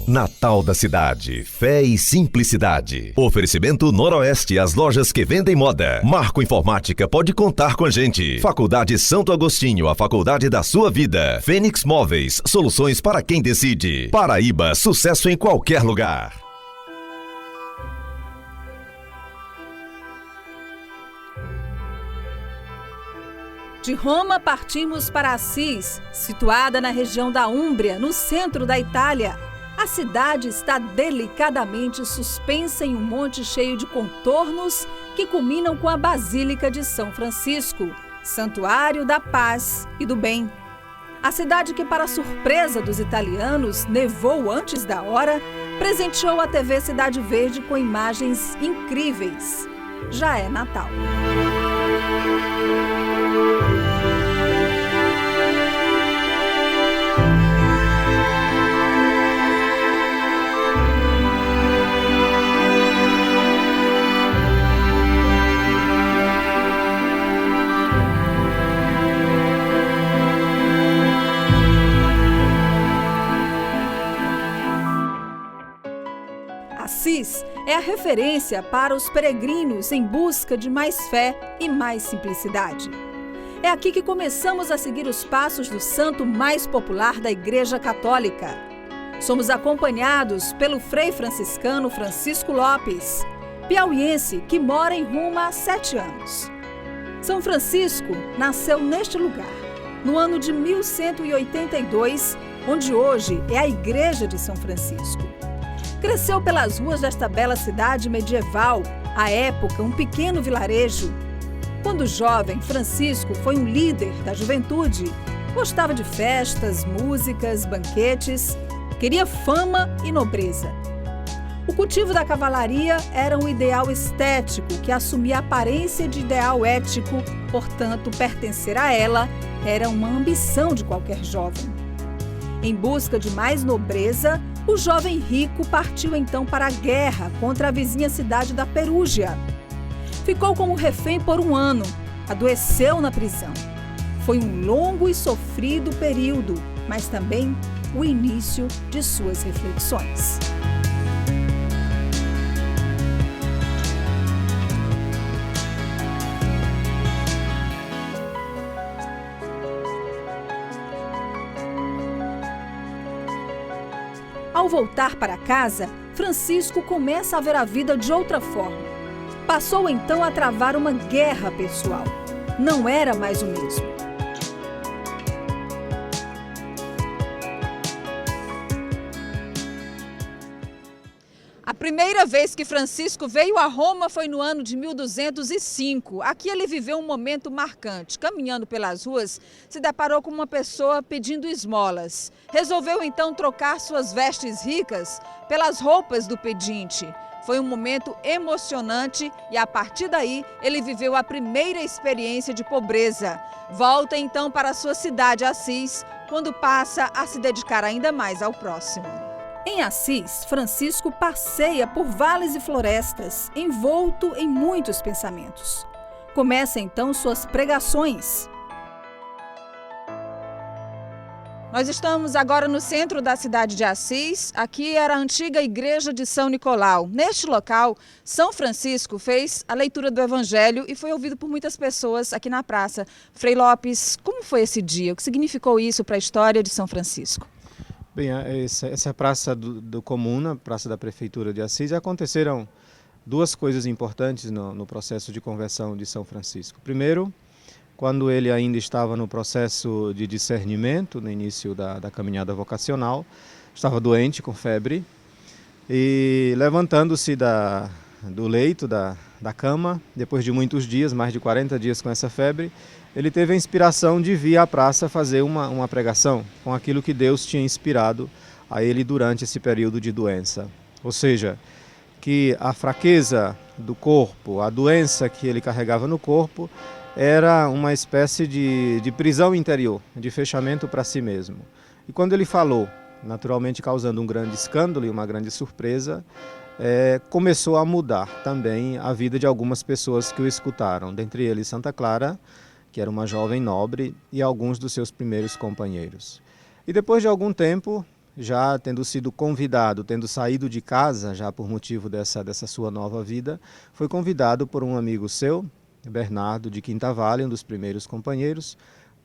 Natal da cidade, fé e simplicidade. Oferecimento Noroeste, as lojas que vendem moda. Marco Informática pode contar com a gente. Faculdade Santo Agostinho, a faculdade da sua vida. Fênix Móveis, soluções para quem decide. Paraíba, sucesso em qualquer lugar. De Roma partimos para Assis, situada na região da Úmbria, no centro da Itália. A cidade está delicadamente suspensa em um monte cheio de contornos que culminam com a Basílica de São Francisco, santuário da paz e do bem. A cidade que, para surpresa dos italianos, nevou antes da hora, presenteou a TV Cidade Verde com imagens incríveis. Já é Natal. Assis é a referência para os peregrinos em busca de mais fé e mais simplicidade. É aqui que começamos a seguir os passos do santo mais popular da Igreja Católica. Somos acompanhados pelo frei franciscano Francisco Lopes, piauiense que mora em Roma há 7 anos. São Francisco nasceu neste lugar, no ano de 1182, onde hoje é a Igreja de São Francisco. Cresceu pelas ruas desta bela cidade medieval, à época um pequeno vilarejo. Quando jovem, Francisco foi um líder da juventude. Gostava de festas, músicas, banquetes, queria fama e nobreza. O cultivo da cavalaria era um ideal estético que assumia a aparência de ideal ético, portanto, pertencer a ela era uma ambição de qualquer jovem. Em busca de mais nobreza, o jovem rico partiu então para a guerra contra a vizinha cidade da Perúgia. Ficou como refém por 1 ano, adoeceu na prisão. Foi um longo e sofrido período, mas também o início de suas reflexões. Ao voltar para casa, Francisco começa a ver a vida de outra forma. Passou então a travar uma guerra pessoal. Não era mais o mesmo. A primeira vez que Francisco veio a Roma foi no ano de 1205. Aqui ele viveu um momento marcante. Caminhando pelas ruas, se deparou com uma pessoa pedindo esmolas. Resolveu então trocar suas vestes ricas pelas roupas do pedinte. Foi um momento emocionante e a partir daí ele viveu a primeira experiência de pobreza. Volta então para a sua cidade, Assis, quando passa a se dedicar ainda mais ao próximo. Em Assis, Francisco passeia por vales e florestas, envolto em muitos pensamentos. Começa então suas pregações. Nós estamos agora no centro da cidade de Assis. Aqui era a antiga igreja de São Nicolau. Neste local, São Francisco fez a leitura do Evangelho e foi ouvido por muitas pessoas aqui na praça. Frei Lopes, como foi esse dia? O que significou isso para a história de São Francisco? Bem, essa praça do Comuna, praça da Prefeitura de Assis, aconteceram 2 coisas importantes no processo de conversão de São Francisco. Primeiro, quando ele ainda estava no processo de discernimento, no início da caminhada vocacional, estava doente, com febre, e levantando-se do leito, da cama, depois de muitos dias, mais de 40 dias com essa febre, ele teve a inspiração de vir à praça fazer uma pregação com aquilo que Deus tinha inspirado a ele durante esse período de doença. Ou seja, que a fraqueza do corpo, a doença que ele carregava no corpo, era uma espécie de prisão interior, de fechamento para si mesmo. E quando ele falou, naturalmente causando um grande escândalo e uma grande surpresa, começou a mudar também a vida de algumas pessoas que o escutaram, dentre eles Santa Clara, que era uma jovem nobre, e alguns dos seus primeiros companheiros. E depois de algum tempo, já tendo sido convidado, tendo saído de casa, já por motivo dessa sua nova vida, foi convidado por um amigo seu, Bernardo de Quintavalle, um dos primeiros companheiros,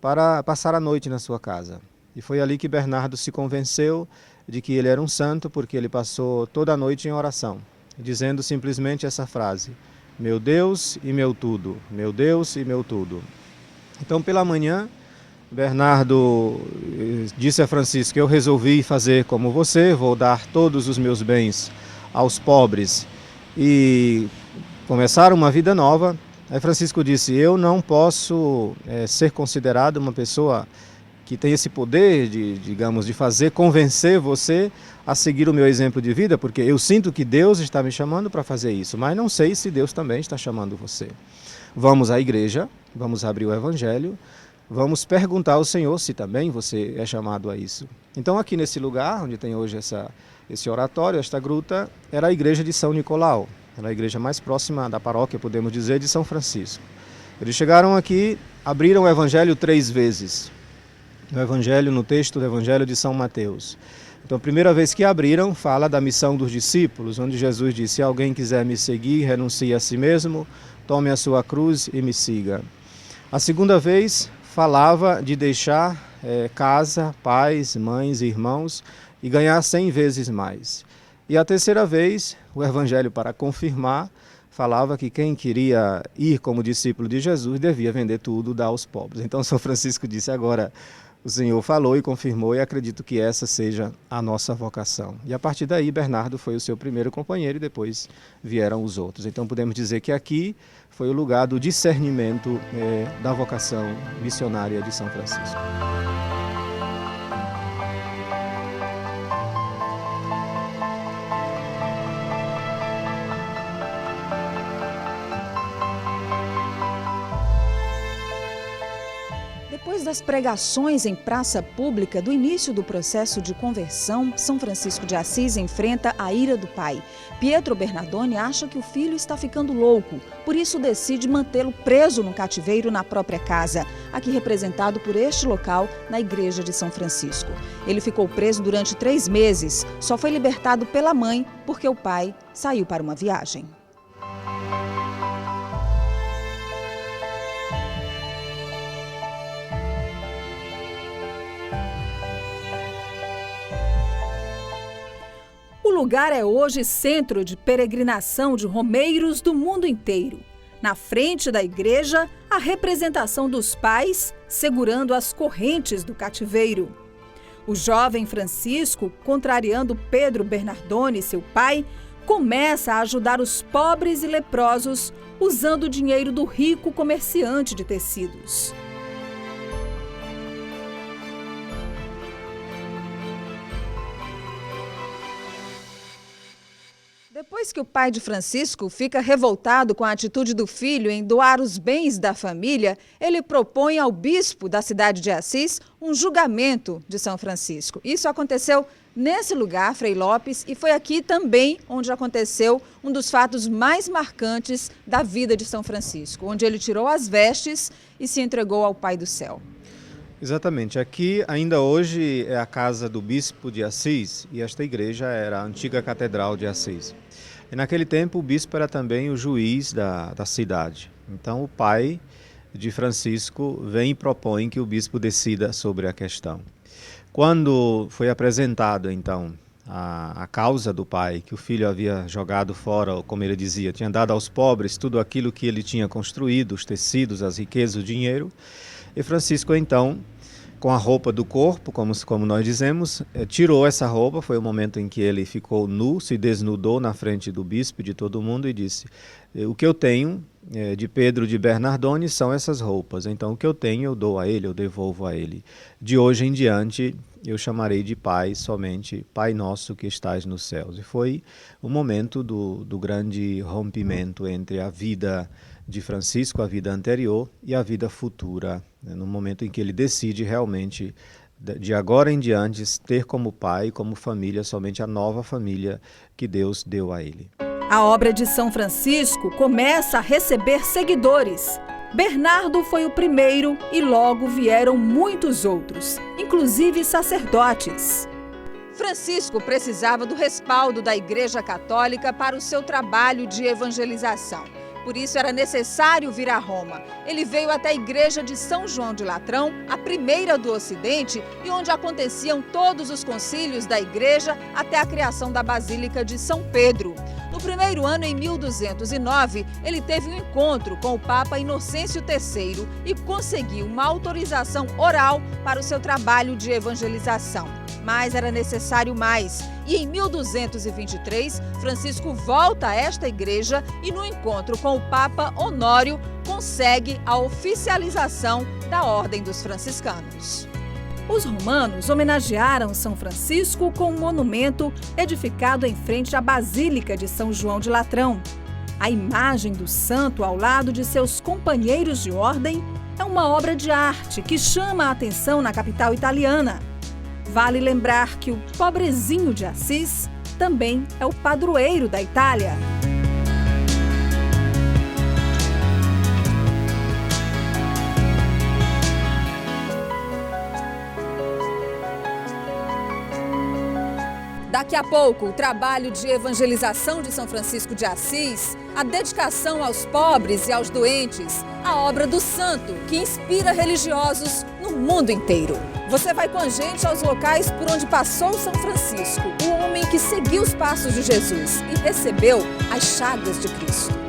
para passar a noite na sua casa. E foi ali que Bernardo se convenceu de que ele era um santo, porque ele passou toda a noite em oração, dizendo simplesmente essa frase: meu Deus e meu tudo, meu Deus e meu tudo. Então, pela manhã, Bernardo disse a Francisco: eu resolvi fazer como você, vou dar todos os meus bens aos pobres e começar uma vida nova. Aí Francisco disse: eu não posso ser considerado uma pessoa que tem esse poder de convencer você a seguir o meu exemplo de vida, porque eu sinto que Deus está me chamando para fazer isso, mas não sei se Deus também está chamando você. Vamos à igreja, vamos abrir o Evangelho, vamos perguntar ao Senhor se também você é chamado a isso. Então, aqui nesse lugar, onde tem hoje esse oratório, esta gruta, era a igreja de São Nicolau. Era a igreja mais próxima da paróquia, podemos dizer, de São Francisco. Eles chegaram aqui, abriram o Evangelho 3 vezes. No texto do Evangelho de São Mateus. Então, a primeira vez que abriram, fala da missão dos discípulos, onde Jesus disse: se alguém quiser me seguir, renuncie a si mesmo, tome a sua cruz e me siga. A segunda vez, falava de deixar casa, pais, mães e irmãos e ganhar 100 vezes mais. E a terceira vez, o Evangelho, para confirmar, falava que quem queria ir como discípulo de Jesus devia vender tudo, dar aos pobres. Então, São Francisco disse: agora o Senhor falou e confirmou, e acredito que essa seja a nossa vocação. E a partir daí, Bernardo foi o seu primeiro companheiro e depois vieram os outros. Então, podemos dizer que aqui foi o lugar do discernimento da vocação missionária de São Francisco. Depois das pregações em praça pública do início do processo de conversão, São Francisco de Assis enfrenta a ira do pai. Pietro Bernardoni acha que o filho está ficando louco, por isso decide mantê-lo preso no cativeiro na própria casa, aqui representado por este local na igreja de São Francisco. Ele ficou preso durante 3 meses, só foi libertado pela mãe porque o pai saiu para uma viagem. O lugar é hoje centro de peregrinação de romeiros do mundo inteiro. Na frente da igreja, a representação dos pais segurando as correntes do cativeiro. O jovem Francisco, contrariando Pedro Bernardoni, seu pai, começa a ajudar os pobres e leprosos usando o dinheiro do rico comerciante de tecidos. Depois que o pai de Francisco fica revoltado com a atitude do filho em doar os bens da família, ele propõe ao bispo da cidade de Assis um julgamento de São Francisco. Isso aconteceu nesse lugar, Frei Lopes, e foi aqui também onde aconteceu um dos fatos mais marcantes da vida de São Francisco, onde ele tirou as vestes e se entregou ao Pai do Céu. Exatamente. Aqui, ainda hoje, é a casa do bispo de Assis e esta igreja era a antiga catedral de Assis. E naquele tempo o bispo era também o juiz da cidade. Então o pai de Francisco vem e propõe que o bispo decida sobre a questão. Quando foi apresentado então a causa do pai, que o filho havia jogado fora, ou como ele dizia, tinha dado aos pobres tudo aquilo que ele tinha construído, os tecidos, as riquezas, o dinheiro, e Francisco então, com a roupa do corpo, como nós dizemos, tirou essa roupa, foi o momento em que ele ficou nu, se desnudou na frente do bispo e de todo mundo e disse: o que eu tenho de Pedro de Bernardoni são essas roupas, então o que eu tenho eu dou a ele, eu devolvo a ele. De hoje em diante eu chamarei de Pai somente Pai Nosso que estás nos céus. E foi o momento do grande rompimento entre a vida de Francisco, a vida anterior, e a vida futura, no momento em que ele decide realmente, de agora em diante, ter como pai, como família, somente a nova família que Deus deu a ele. A obra de São Francisco começa a receber seguidores. Bernardo foi o primeiro e logo vieram muitos outros, inclusive sacerdotes. Francisco precisava do respaldo da Igreja Católica para o seu trabalho de evangelização. Por isso era necessário vir a Roma. Ele veio até a igreja de São João de Latrão, a primeira do Ocidente, e onde aconteciam todos os concílios da igreja até a criação da Basílica de São Pedro. No primeiro ano, em 1209, ele teve um encontro com o Papa Inocêncio III e conseguiu uma autorização oral para o seu trabalho de evangelização. Mas era necessário mais. E em 1223, Francisco volta a esta igreja e, no encontro com o Papa Honório, consegue a oficialização da Ordem dos Franciscanos. Os romanos homenagearam São Francisco com um monumento edificado em frente à Basílica de São João de Latrão. A imagem do santo ao lado de seus companheiros de ordem é uma obra de arte que chama a atenção na capital italiana. Vale lembrar que o pobrezinho de Assis também é o padroeiro da Itália. Daqui a pouco, o trabalho de evangelização de São Francisco de Assis, a dedicação aos pobres e aos doentes, a obra do santo que inspira religiosos no mundo inteiro. Você vai com a gente aos locais por onde passou São Francisco, o homem que seguiu os passos de Jesus e recebeu as chagas de Cristo.